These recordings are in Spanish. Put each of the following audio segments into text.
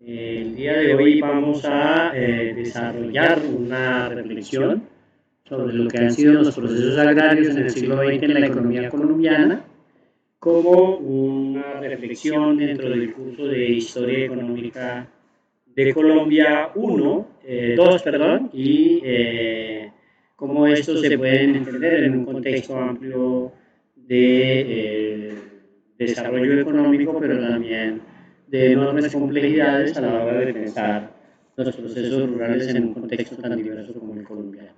El día de hoy vamos a desarrollar una reflexión sobre lo que han sido los procesos agrarios en el siglo XX en la economía colombiana, como una reflexión dentro del curso de Historia Económica de Colombia 2, perdón, y cómo estos se pueden entender en un contexto amplio de desarrollo económico, pero también de enormes complejidades a la hora de pensar los procesos rurales en un contexto tan diverso como el colombiano.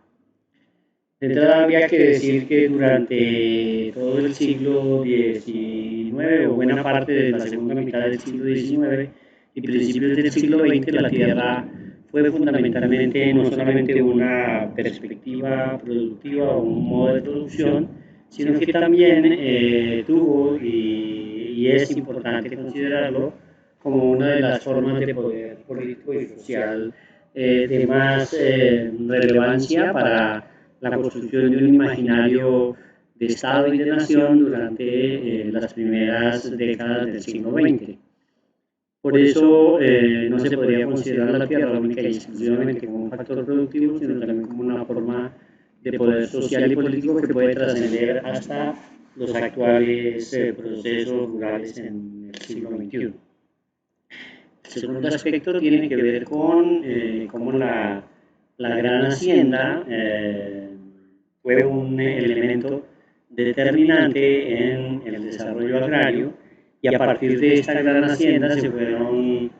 De entrada habría que decir que durante todo el siglo XIX o buena parte de la segunda mitad del siglo XIX y principios del siglo XX, la tierra fue fundamentalmente no solamente una perspectiva productiva o un modo de producción, sino que también tuvo, y es importante considerarlo, como una de las formas de poder político y social de más relevancia para la construcción de un imaginario de Estado y de nación durante las primeras décadas del siglo XX. Por eso no se podría considerar la tierra única y exclusivamente como un factor productivo, sino también como una forma de poder social y político que puede trascender hasta los actuales procesos rurales en el siglo XXI. El segundo aspecto tiene que ver con cómo la gran hacienda fue un elemento determinante en el desarrollo agrario y a partir de esta gran hacienda se fueron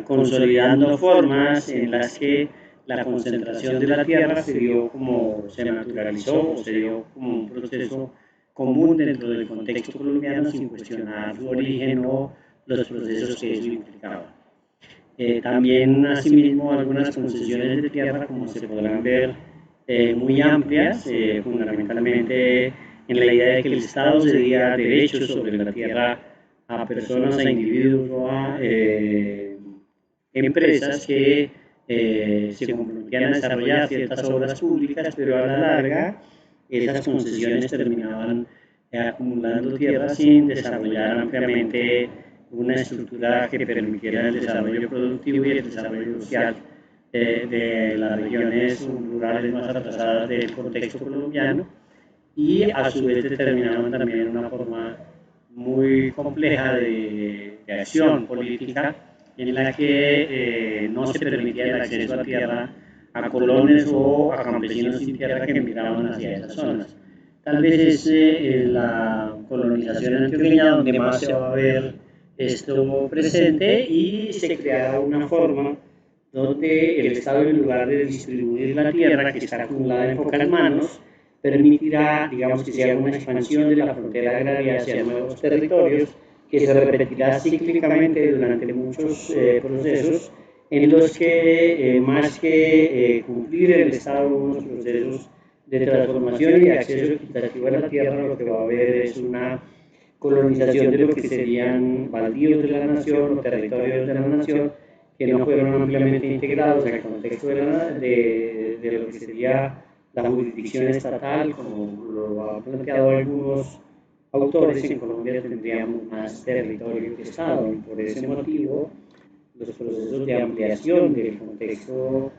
consolidando formas en las que la concentración de la tierra se dio como se naturalizó o se dio como un proceso común dentro del contexto colombiano sin cuestionar su origen o los procesos que eso implicaba. También, asimismo, algunas concesiones de tierra, como se podrán ver, muy amplias, fundamentalmente en la idea de que el Estado cedía derechos sobre la tierra a personas, a individuos o a empresas que se comprometían a desarrollar ciertas obras públicas, pero a la larga esas concesiones terminaban acumulando tierra sin desarrollar ampliamente una estructura que permitiera el desarrollo productivo y el desarrollo social de las regiones rurales más atrasadas del contexto colombiano, y a su vez determinaban también una forma muy compleja de acción política en la que no se permitía el acceso a tierra a colones o a campesinos sin tierra que emigraban hacia esas zonas. Tal vez es la colonización antioqueña donde más se va a ver esto presente, y se creará una forma donde el Estado, en lugar de distribuir la tierra que está acumulada en pocas manos, permitirá, digamos, que se haga una expansión de la frontera agraria hacia nuevos territorios, que se repetirá cíclicamente durante muchos procesos en los que, más que cumplir el Estado unos procesos de transformación y de acceso equitativo a la tierra, lo que va a haber es una colonización de lo que serían baldíos de la nación o territorios de la nación que no fueron ampliamente integrados en el contexto de lo que sería la jurisdicción estatal, como lo han planteado algunos autores. En Colombia tendríamos más territorio que Estado, y por ese motivo los procesos de ampliación del contexto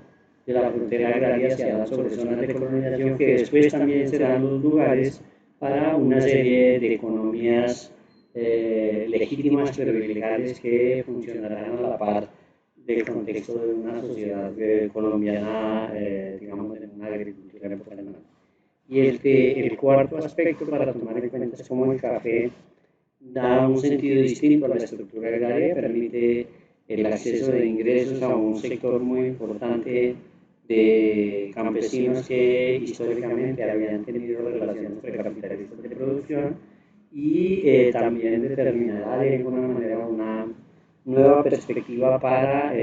de la frontera agraria se dan sobre zonas de colonización que después también serán los lugares para una serie de economías legítimas pero ilegales que funcionarán a la par del contexto de una sociedad colombiana, digamos, en una agricultura en pocas manos. Y el cuarto aspecto para tomar en cuenta es cómo el café da un sentido distinto a la estructura agraria, permite el acceso de ingresos a un sector muy importante de campesinos que históricamente habían tenido relaciones precapitalistas de producción, y también determinará de alguna manera una nueva perspectiva para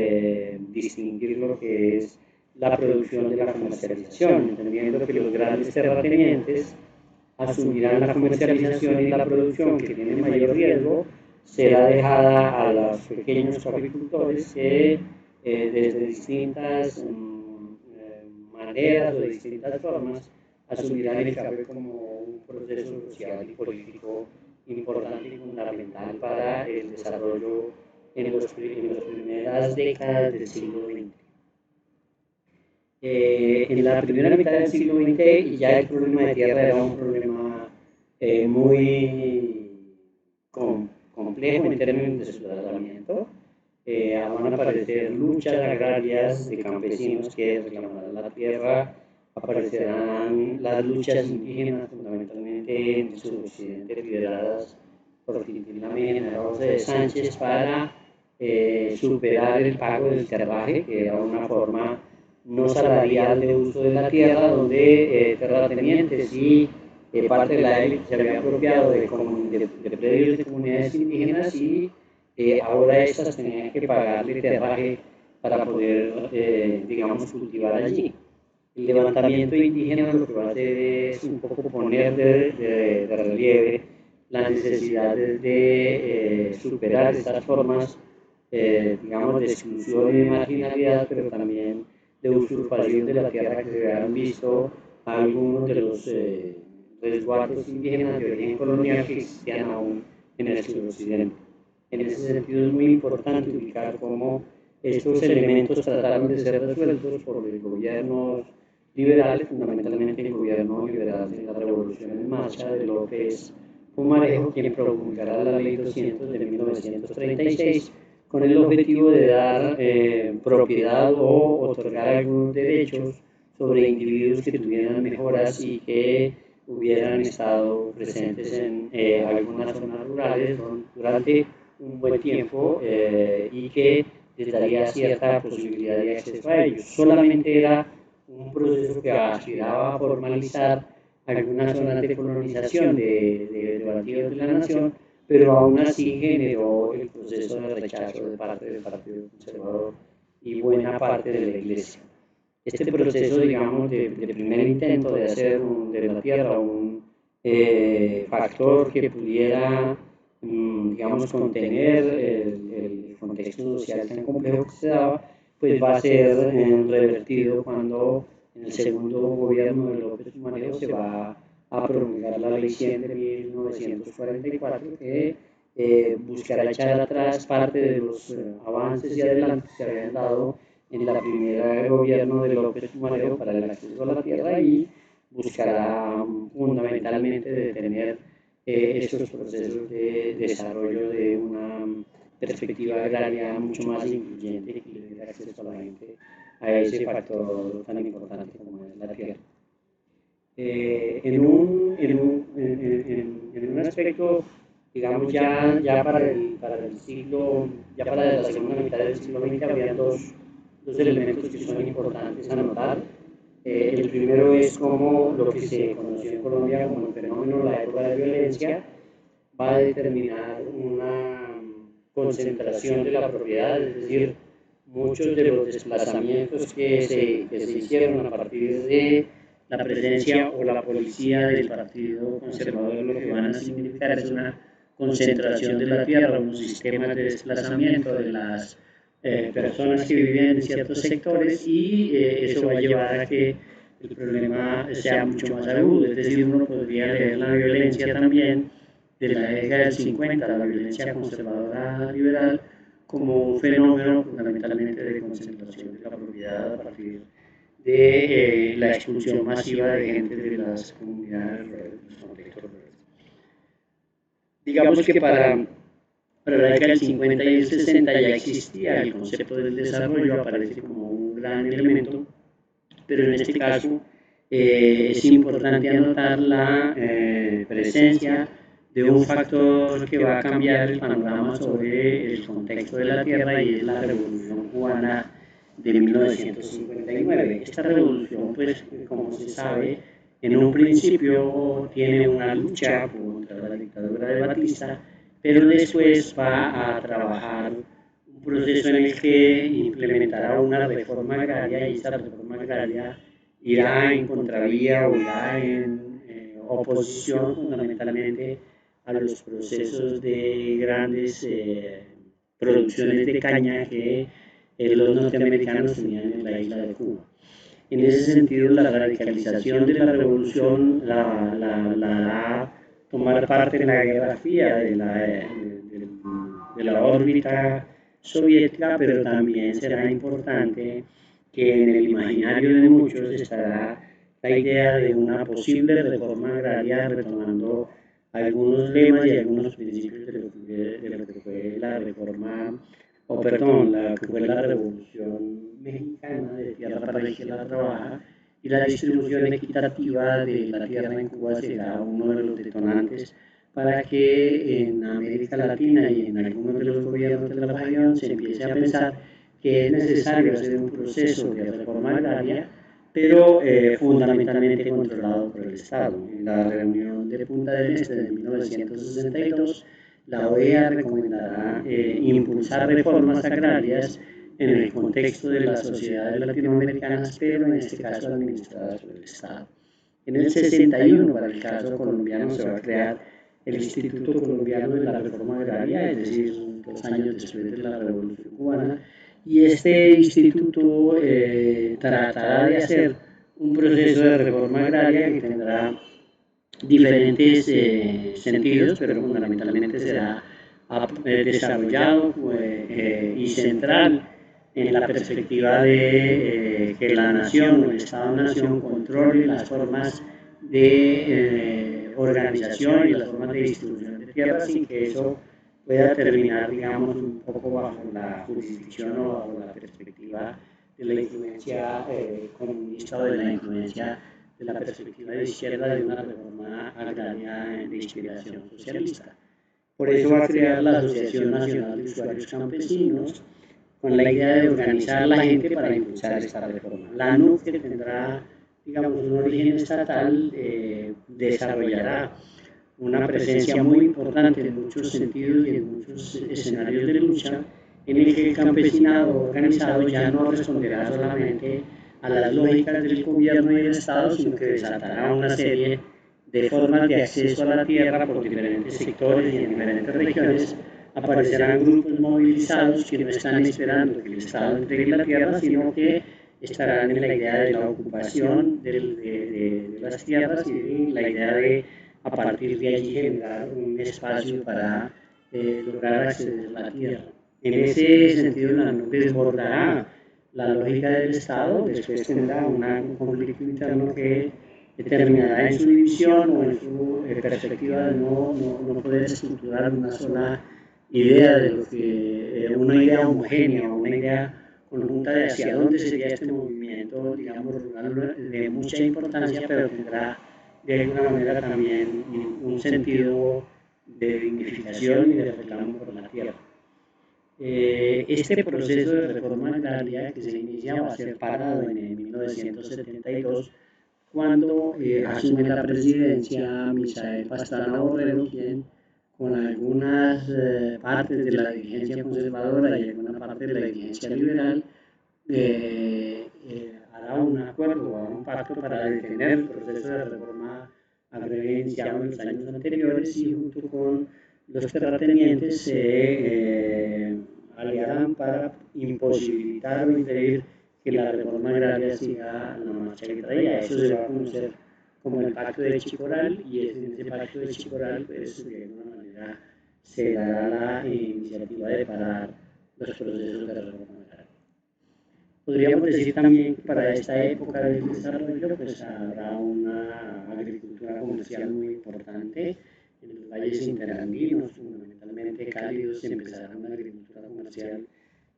distinguir lo que es la producción de la comercialización, entendiendo que los grandes terratenientes asumirán la comercialización, y la producción, que tiene mayor riesgo, será dejada a los pequeños agricultores que desde distintas maneras o de distintas formas asumirán el café como un proceso social y político importante y fundamental para el desarrollo en las primeras décadas del siglo XX. En la primera mitad del siglo XX ya el problema de tierra era un problema muy complejo en términos de su tratamiento. Van a aparecer luchas agrarias de campesinos que reclamarán la tierra, aparecerán las luchas indígenas fundamentalmente en el suroccidente lideradas por Quintín Lamena y Rosa de Sánchez para superar el pago del terraje, que era una forma no salarial de uso de la tierra, donde terratenientes y parte de la élite se había apropiado de predios de comunidades indígenas y ahora estas tenían que pagarle terraje para poder, digamos, cultivar allí. El levantamiento indígena lo que va a hacer es un poco poner de relieve la necesidad de superar estas formas, digamos, de exclusión y de marginalidad, pero también de usurpación de la tierra que se habían visto algunos de los resguardos indígenas de origen colonial que existían aún en el suroccidente. En ese sentido es muy importante ubicar cómo estos elementos trataron de ser resueltos por los gobiernos liberales, fundamentalmente el gobierno liberal de la Revolución en Marcha de López Pumarejo, quien promulgará la Ley 200 de 1936 con el objetivo de dar propiedad o otorgar algunos derechos sobre individuos que tuvieran mejoras y que hubieran estado presentes en algunas zonas rurales durante un buen tiempo y que les daría cierta posibilidad de acceso a ellos. Solamente era un proceso que aspiraba a formalizar algunas zonas de colonización de bandidos de la nación, pero aún así generó el proceso de rechazo de parte del Partido Conservador y buena parte de la Iglesia. Este proceso, digamos, de primer intento de hacer de la tierra un factor que pudiera, digamos, contener el contexto social tan complejo que se daba, pues va a ser revertido cuando en el segundo gobierno de López Pumarejo se va a promulgar la Ley 100 de 1944 que buscará echar atrás parte de los avances y adelantos que se habían dado en la primera gobierno de López Pumarejo para el acceso a la tierra y buscará fundamentalmente detener estos procesos de desarrollo de una perspectiva agraria mucho más incluyente y que le dé acceso a la gente a ese factor tan importante como es la tierra. En un aspecto, digamos, ya para el siglo, ya para la segunda mitad del siglo XX, habría dos elementos que son importantes a notar. El primero es cómo lo que se conoció en Colombia como el fenómeno de la época de violencia va a determinar una concentración de la propiedad, es decir, muchos de los desplazamientos que se hicieron a partir de la presencia o la policía del Partido Conservador, lo que van a significar es una concentración de la tierra, unos sistemas de desplazamiento de las personas que viven en ciertos sectores y eso va a llevar a que el problema sea mucho más agudo, es decir, uno podría leer la violencia también de la década del 50, la violencia conservadora liberal, como un fenómeno fundamentalmente de concentración de la propiedad a partir de la expulsión masiva de gente de las comunidades rurales, de los contextos rurales. Digamos que para la década del 50 y el 60 ya existía el concepto del desarrollo, aparece como un gran elemento, pero en este caso es importante anotar la presencia de un factor que va a cambiar el panorama sobre el contexto de la tierra y es la Revolución Cubana de 1959. Esta revolución, pues, como se sabe, en un principio tiene una lucha contra la dictadura de Batista, pero después va a trabajar un proceso en el que implementará una reforma agraria y esa reforma agraria irá en contravía o irá en oposición fundamentalmente a los procesos de grandes producciones de caña que los norteamericanos tenían en la isla de Cuba. En ese sentido, la radicalización de la revolución la hará tomar parte en la Guerra Fría de la órbita soviética, pero también será importante que en el imaginario de muchos estará la idea de una posible reforma agraria retomando algunos lemas y algunos principios de lo que fue la reforma, o perdón, la que fue la revolución mexicana de tierra para el que la trabaja, y la distribución equitativa de la tierra en Cuba será uno de los detonantes para que en América Latina y en algunos de los gobiernos de la región se empiece a pensar que es necesario hacer un proceso de reforma agraria, pero fundamentalmente controlado por el Estado. En la reunión de Punta del Este de 1962, la OEA recomendará impulsar reformas agrarias en el contexto de las sociedades latinoamericanas, pero en este caso administradas por el Estado. En el 61, para el caso colombiano, se va a crear el Instituto Colombiano de la Reforma Agraria, es decir, 2 años después de la Revolución Cubana, y este instituto tratará de hacer un proceso de reforma agraria que tendrá diferentes sentidos, pero fundamentalmente será desarrollado y central en la perspectiva de que la nación o el Estado-nación controle las formas de organización y las formas de distribución de tierras sin que eso pueda terminar, digamos, un poco bajo la jurisdicción o bajo la perspectiva de la influencia comunista o de la influencia de la perspectiva de izquierda de una reforma agraria de inspiración socialista. Por eso va a crear la Asociación Nacional de Usuarios Campesinos, con la idea de organizar a la gente para impulsar esta reforma. La ANUC, que tendrá, digamos, un origen estatal, desarrollará una presencia muy importante en muchos sentidos y en muchos escenarios de lucha, en el que el campesinado organizado ya no responderá solamente a las lógicas del gobierno y del Estado, sino que desatará una serie de formas de acceso a la tierra por diferentes sectores y en diferentes regiones. Aparecerán grupos movilizados que no están esperando que el Estado entregue la tierra, sino que estarán en la idea de la ocupación de las tierras y la idea de, a partir de allí, generar un espacio para lograr acceder a la tierra. En ese sentido, la NUC desbordará la lógica del Estado, después tendrá un conflicto interno que determinará en su división o en su perspectiva de no poder estructurar una sola idea de lo que una idea homogénea o una idea conjunta de hacia dónde sería este movimiento, digamos, rural de mucha importancia, pero tendrá de alguna manera también un sentido de dignificación y de reclamo por la tierra. Este proceso de reforma agraria que se inicia va a ser parado en 1972 cuando asume la presidencia Misael Pastrana Borrero, quien con algunas partes de la dirigencia conservadora y alguna parte de la dirigencia liberal hará un acuerdo, hará un pacto para detener el proceso de reforma agraria iniciado en los años anteriores y junto con los terratenientes se aliarán para imposibilitar o impedir que la reforma agraria siga la marcha que traía. Eso se va a conocer como el Pacto de Chicoral y en ese Pacto de Chicoral, pues, de alguna manera se dará la iniciativa de parar los procesos de reforma agraria. Podríamos decir también que para esta época del desarrollo pues habrá una agricultura comercial muy importante en los valles interandinos, fundamentalmente cálidos, se empezará una agricultura comercial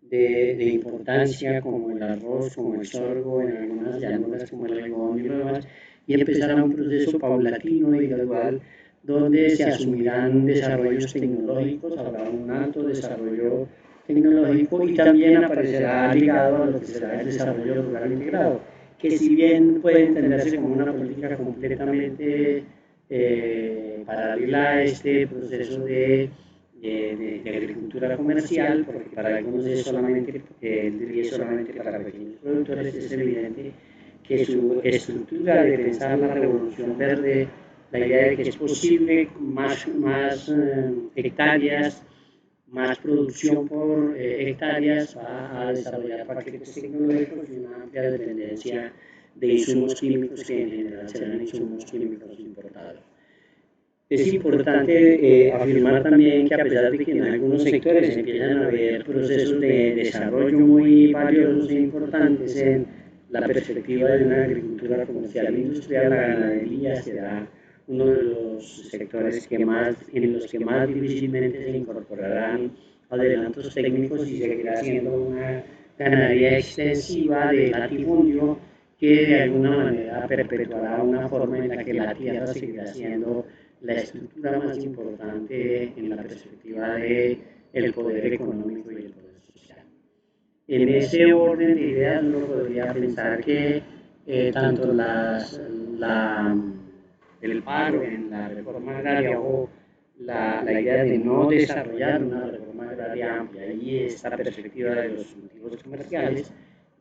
de importancia como el arroz, como el sorgo, en algunas llanuras como el algodón y lo demás, y empezará un proceso paulatino y gradual donde se asumirán desarrollos tecnológicos, habrá un alto desarrollo tecnológico y también aparecerá ligado a lo que será el desarrollo rural integrado, que si bien puede entenderse como una política completamente paralela a este proceso de agricultura comercial, porque para algunos es solamente, solamente para pequeños productores, es evidente que su estructura de pensar la revolución verde, la idea de que es posible más hectáreas, más producción por hectáreas, va a desarrollar paquetes tecnológicos y una amplia dependencia de insumos químicos que en general serán insumos químicos importados. Es importante afirmar también que a pesar de que en algunos sectores empiezan a haber procesos de desarrollo muy valiosos e importantes en la perspectiva de una agricultura comercial e industrial, la ganadería será uno de los sectores en los que más difícilmente se incorporarán adelantos técnicos y seguirá siendo una ganadería extensiva de latifundio que de alguna manera perpetuará una forma en la que la tierra seguirá siendo la estructura más importante en la perspectiva de el poder económico y el poder social. En ese orden de ideas uno podría pensar que tanto el paro en la reforma agraria o la idea de no desarrollar una reforma agraria amplia y esta perspectiva de los cultivos comerciales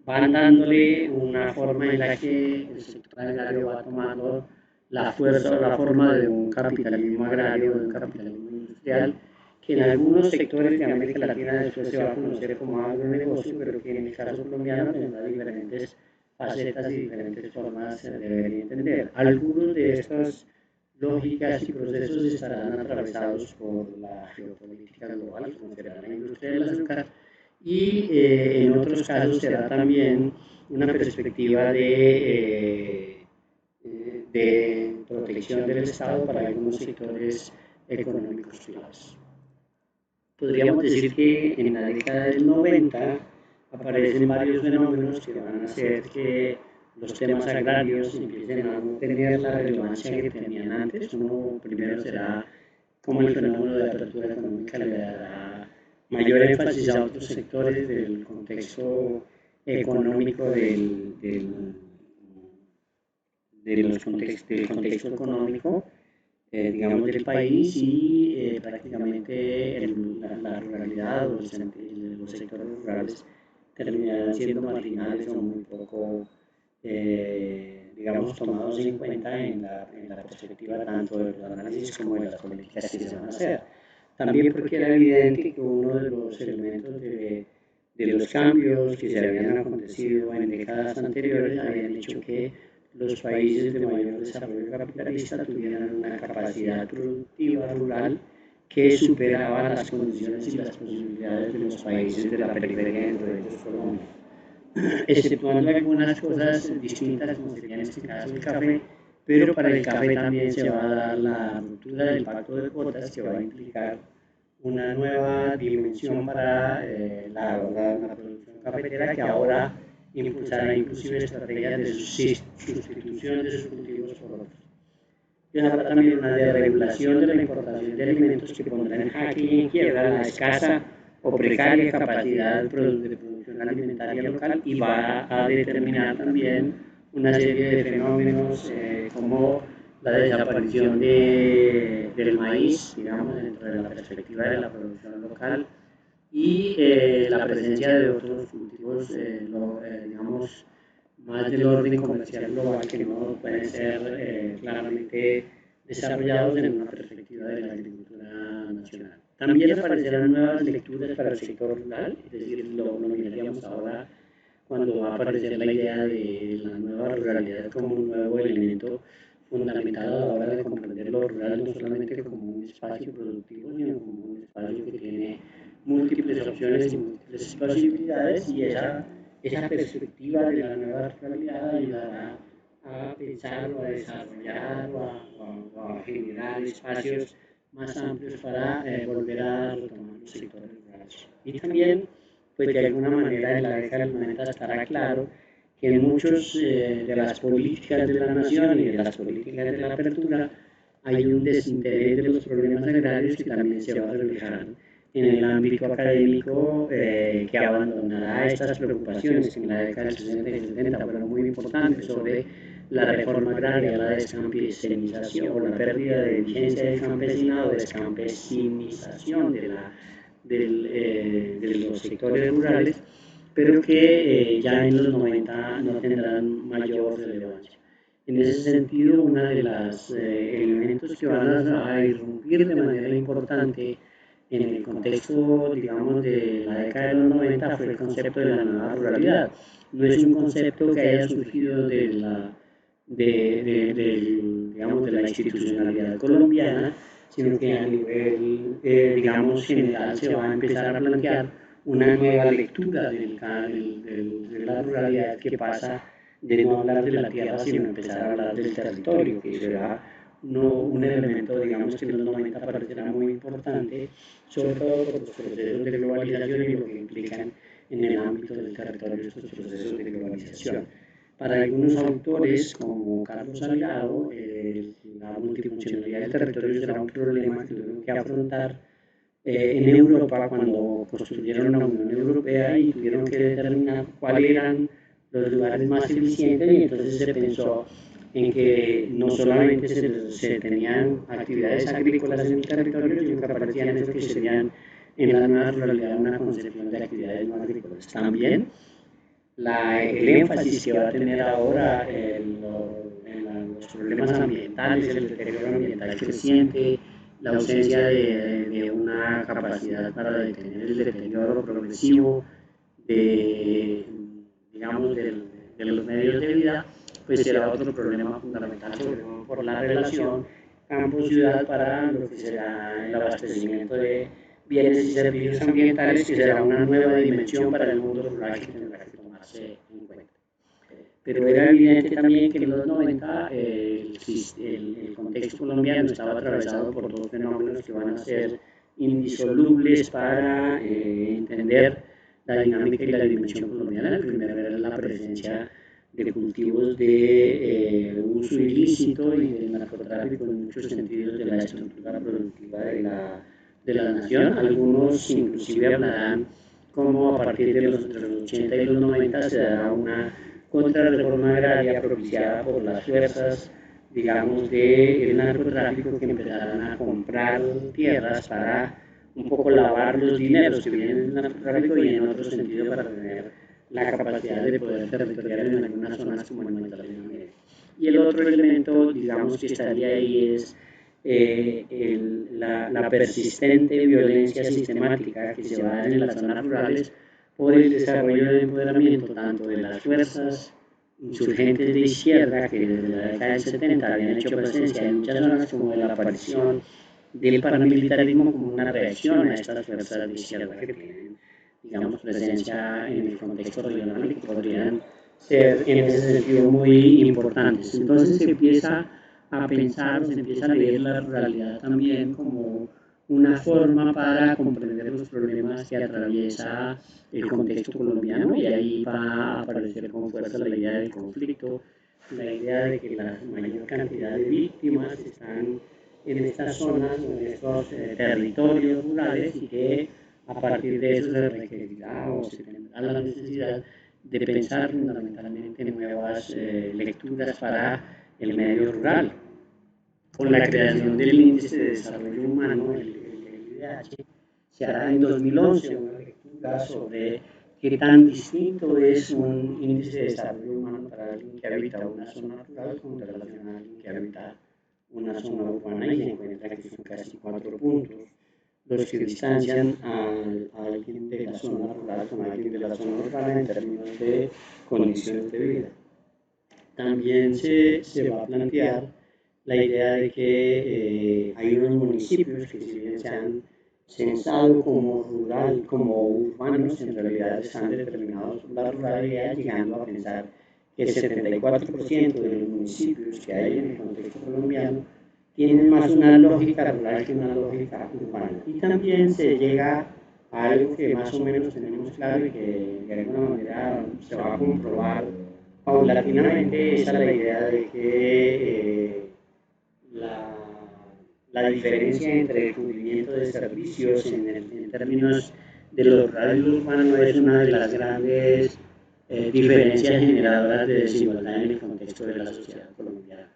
van dándole una forma en la que el sector agrario va tomando la fuerza o la forma de un capitalismo agrario, de un capitalismo industrial, que en algunos sectores de América Latina después se va a conocer como agronegocio, pero que en el caso colombiano tendrá diferentes facetas y diferentes formas de ver y entender. Algunos de estas lógicas y procesos estarán atravesados por la geopolítica global, como será la industria del azúcar, y en otros casos será también una perspectiva de protección del Estado para algunos sectores económicos privados. Podríamos decir que en la década del 90 aparecen varios fenómenos que van a hacer que los temas agrarios empiecen a no tener la relevancia que tenían antes. Uno primero será cómo el fenómeno de apertura económica le dará mayor énfasis a otros sectores del contexto económico del contexto económico, digamos, del país y prácticamente la ruralidad o los sectores rurales terminarán siendo marginales o muy poco, digamos, tomados en cuenta en la perspectiva tanto de los análisis como de las políticas que se van a hacer. También porque era evidente que uno de los elementos de los cambios que se habían acontecido en décadas anteriores habían hecho que los países de mayor desarrollo capitalista tuvieran una capacidad productiva rural que superaba las condiciones y las posibilidades de los países de la periferia, entre ellos Colombia. Exceptuando algunas cosas distintas, como sería en este caso el café, pero para el café también se va a dar la ruptura del pacto de cuotas que va a implicar una nueva dimensión para la producción cafetera que ahora impulsará inclusive estrategias de sustitución de sus cultivos por otros. Y habrá también una desregulación de la importación de alimentos que pondrá en jaque y en quiebra la escasa o precaria capacidad de producción alimentaria local y va a determinar también una serie de fenómenos como la desaparición del maíz, digamos, dentro de la perspectiva de la producción local y la presencia de otros cultivos, digamos, más del orden comercial global que no pueden ser claramente desarrollados en una perspectiva de la agricultura nacional. También aparecerán nuevas lecturas para el sector rural, es decir, lo miraríamos ahora cuando va a aparecer la idea de la nueva ruralidad como un nuevo elemento fundamental a la hora de comprender lo rural, no solamente como un espacio productivo, sino como un espacio que tiene múltiples opciones y múltiples posibilidades, y esa perspectiva de la nueva ruralidad ayudará a pensar o a desarrollar o a generar espacios más amplios para volver a retomar los sectores rurales. Y también, pues de alguna manera en la década del 90 estará claro que en muchas de las políticas de la nación y de las políticas de la apertura hay un desinterés de los problemas agrarios que también se va a reflejar en el ámbito académico, que abandonará estas preocupaciones que en la década del 60 y 70 fueron muy importantes sobre la reforma agraria, la descampesinización o la pérdida de vigencia del campesinado, descampesinización de los sectores rurales, pero que ya en los 90 no tendrán mayor relevancia. En ese sentido, uno de los elementos que van a irrumpir de manera importante en el contexto, digamos, de la década de los 90 fue el concepto de la nueva ruralidad. No es un concepto que haya surgido digamos, de la institucionalidad colombiana, sino que a nivel, digamos, general se va a empezar a plantear una nueva lectura de la ruralidad que pasa de no hablar de la tierra, sino empezar a hablar del territorio, que será un elemento, digamos, que en los 90 parecerá muy importante, sobre todo por los procesos de globalización y lo que implican en el ámbito del territorio estos procesos de globalización. Para algunos autores, como Carlos Salgado, la multifuncionalidad del territorio será un problema que tuvieron que afrontar en Europa cuando construyeron la Unión Europea y tuvieron que determinar cuáles eran los lugares más eficientes, y entonces se pensó en que no solamente se tenían actividades agrícolas en el territorio, sino que aparecían eso que serían en la nueva ruralidad una concepción de actividades no agrícolas. También el énfasis que va a tener ahora en los problemas ambientales, el deterioro ambiental creciente, la ausencia de una capacidad para detener el deterioro progresivo de, digamos, de los medios de vida, pues será otro problema fundamental, sobre todo por la relación campo-ciudad para lo que será el abastecimiento de bienes y servicios ambientales, que será una nueva dimensión para el mundo rural que tendrá que tomarse en cuenta. Pero era evidente también que en los 90 el contexto colombiano estaba atravesado por dos fenómenos que van a ser indisolubles para entender la dinámica y la dimensión colombiana. El primero era la presencia de cultivos de uso ilícito y del narcotráfico en muchos sentidos de la estructura productiva de la nación. Algunos inclusive hablarán como a partir de los 80 y los 90 se dará una contrarreforma agraria propiciada por las fuerzas, digamos, del narcotráfico, que empezarán a comprar tierras para un poco lavar los dineros que vienen del narcotráfico y en otro sentido para tener la capacidad de poder territorial en algunas zonas como el Magdalena Medio. Y el otro elemento, digamos, que estaría ahí es la persistente violencia sistemática que se va a dar en las zonas rurales por el desarrollo de empoderamiento tanto de las fuerzas insurgentes de izquierda que desde la década del 70 habían hecho presencia en muchas zonas, como de la aparición del paramilitarismo como una reacción a estas fuerzas de izquierda que tienen, digamos, presencia en el contexto regional y que podrían ser en ese sentido muy importantes. Entonces se empieza a pensar, se empieza a leer la ruralidad también como una forma para comprender los problemas que atraviesa el contexto colombiano, y ahí va a aparecer con fuerza la idea del conflicto, la idea de que la mayor cantidad de víctimas están en estas zonas, en estos territorios rurales, y que a partir de eso se requerirá o se tendrá la necesidad de pensar fundamentalmente en nuevas lecturas para el medio rural. Con la creación del Índice de Desarrollo Humano, el IDH, se hará en 2011 una lectura sobre qué tan distinto es un índice de desarrollo humano para alguien que habita una zona rural con relación a alguien que habita una zona urbana, y se encuentra que son casi 4 puntos los que distancian a alguien de la zona rural con alguien de la zona urbana en términos de condiciones de vida. También se va a plantear la idea de que hay unos municipios que, si bien se han censado como rural, como urbanos, en realidad están determinados por la ruralidad, llegando a pensar que el 74% de los municipios que hay en el contexto colombiano tienen más una lógica rural que una lógica urbana. Y también se llega a algo que más o menos tenemos claro y que de alguna manera se va a comprobar paulatinamente, es la idea de que la diferencia entre el cumplimiento de servicios en términos de lo rural y lo urbano es una de las grandes diferencias generadoras de desigualdad en el contexto de la sociedad colombiana.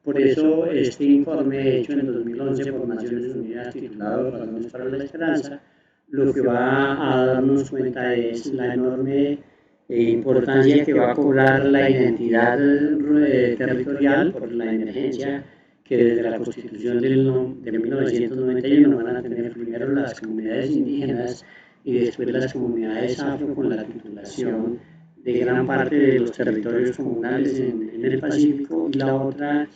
Por eso este informe hecho en 2011 por Naciones Unidas, titulado Razones para la Esperanza, lo que va a darnos cuenta es la enorme importancia que va a cobrar la identidad territorial por la emergencia que desde la Constitución de 1991 van a tener primero las comunidades indígenas y después las comunidades afro, con la titulación de gran parte de los territorios comunales en el Pacífico, y la otra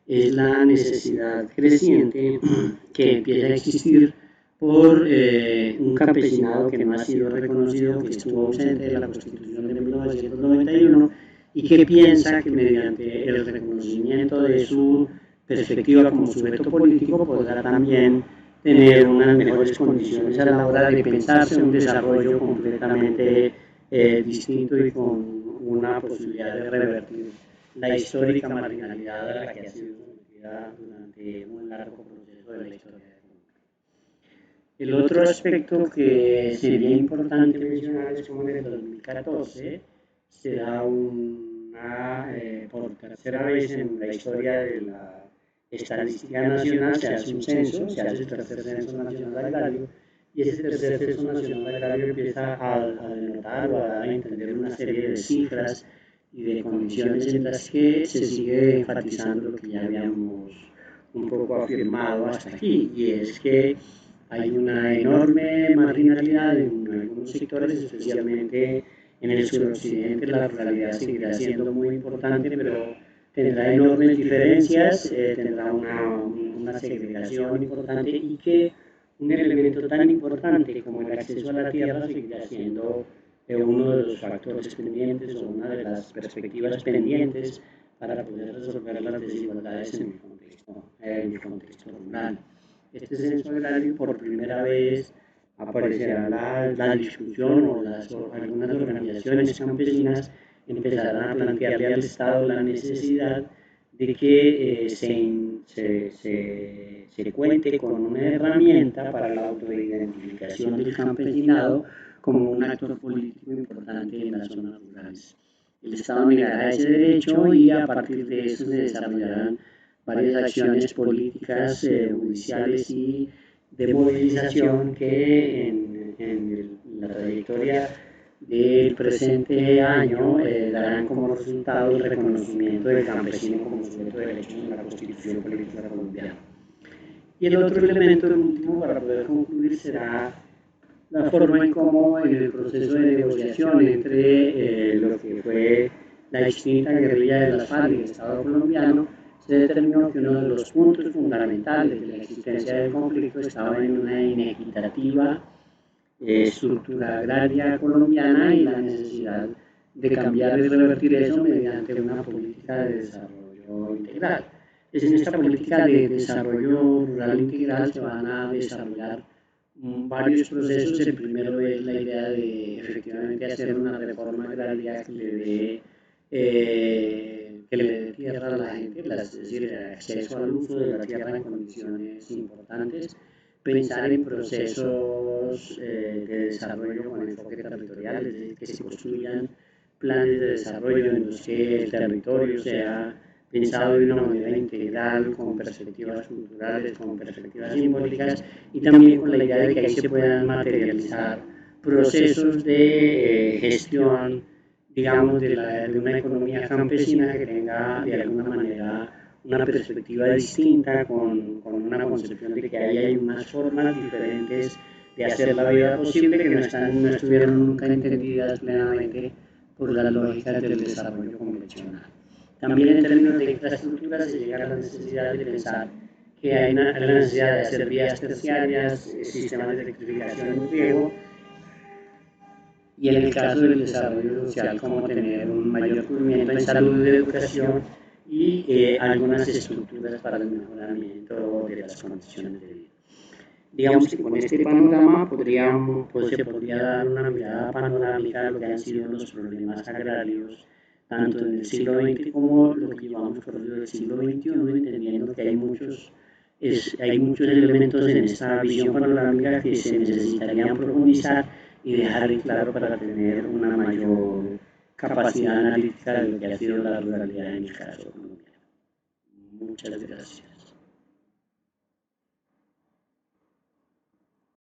es la necesidad creciente que empieza a existir por un campesinado que no ha sido reconocido, que estuvo ausente de la Constitución de 1991 y que piensa que mediante el reconocimiento de su perspectiva como sujeto político podrá también tener unas mejores condiciones a la hora de pensarse un desarrollo completamente distinto y con una posibilidad de revertir la histórica marginalidad a la que ha sido sometida durante un largo proceso de la historia de Colombia. El otro aspecto que sería importante mencionar es cómo en el 2014 se da por tercera vez en la historia de la estadística nacional, se hace un censo, se hace el tercer censo nacional agrario, y ese tercer censo nacional agrario empieza a denotar o a dar a entender una serie de cifras y de condiciones en las que se sigue enfatizando lo que ya habíamos un poco afirmado hasta aquí, y es que hay una enorme marginalidad en algunos sectores, especialmente en el suroccidente. La ruralidad seguirá siendo muy importante, pero tendrá enormes diferencias, tendrá una segregación importante, y que un elemento tan importante como el acceso a la tierra seguirá siendo uno de los factores pendientes o una de las perspectivas pendientes para poder resolver las desigualdades en el contexto rural. Este censo agrario, por primera vez aparecerá la discusión, o algunas organizaciones campesinas empezarán a plantearle al Estado la necesidad de que se cuente con una herramienta para la autoidentificación del campesinado como un actor político importante en las zonas rurales. El Estado negará ese derecho, y a partir de eso se desarrollarán varias acciones políticas, judiciales y de movilización que en la trayectoria del presente año darán como resultado el reconocimiento del campesino como sujeto de derechos en la Constitución Política Colombiana. Y el otro elemento, el último, para poder concluir, será la forma en cómo en el proceso de negociación entre lo que fue la extinta guerrilla de las FARC y el Estado colombiano, se determinó que uno de los puntos fundamentales de la existencia del conflicto estaba en una inequitativa estructura agraria colombiana y la necesidad de cambiar y revertir eso mediante una política de desarrollo integral. Es en esta política de desarrollo rural integral se van a desarrollar varios procesos. El primero es la idea de efectivamente hacer una reforma agraria que le dé tierra a la gente, es decir, el acceso al uso de la tierra en condiciones importantes, pensar en procesos de desarrollo con enfoque territorial, es decir, que se construyan planes de desarrollo en los que el territorio sea pensado de una manera integral, con perspectivas culturales, con perspectivas simbólicas, y también con la idea de que ahí se puedan materializar procesos de gestión, digamos, de una economía campesina que tenga de alguna manera una perspectiva distinta, con una concepción de que ahí hay unas formas diferentes de hacer la vida posible que no estuvieron nunca entendidas plenamente por las lógicas del desarrollo convencional. También en términos de infraestructura se llega a la necesidad de pensar que hay la necesidad de hacer vías terciarias, sistemas de electrificación y riego, y en el caso del desarrollo social, como tener un mayor cubrimiento en salud y educación, y algunas estructuras para el mejoramiento de las condiciones de vida. Digamos que con este panorama se podría dar una mirada panorámica de lo que han sido los problemas agrarios, tanto en el siglo XX como lo que llevamos corrido del siglo XXI, entendiendo que hay muchos elementos en esta visión panorámica que se necesitarían profundizar y dejar en claro para tener una mayor capacidad analítica de lo que ha sido la ruralidad en el caso colombiano. Muchas gracias.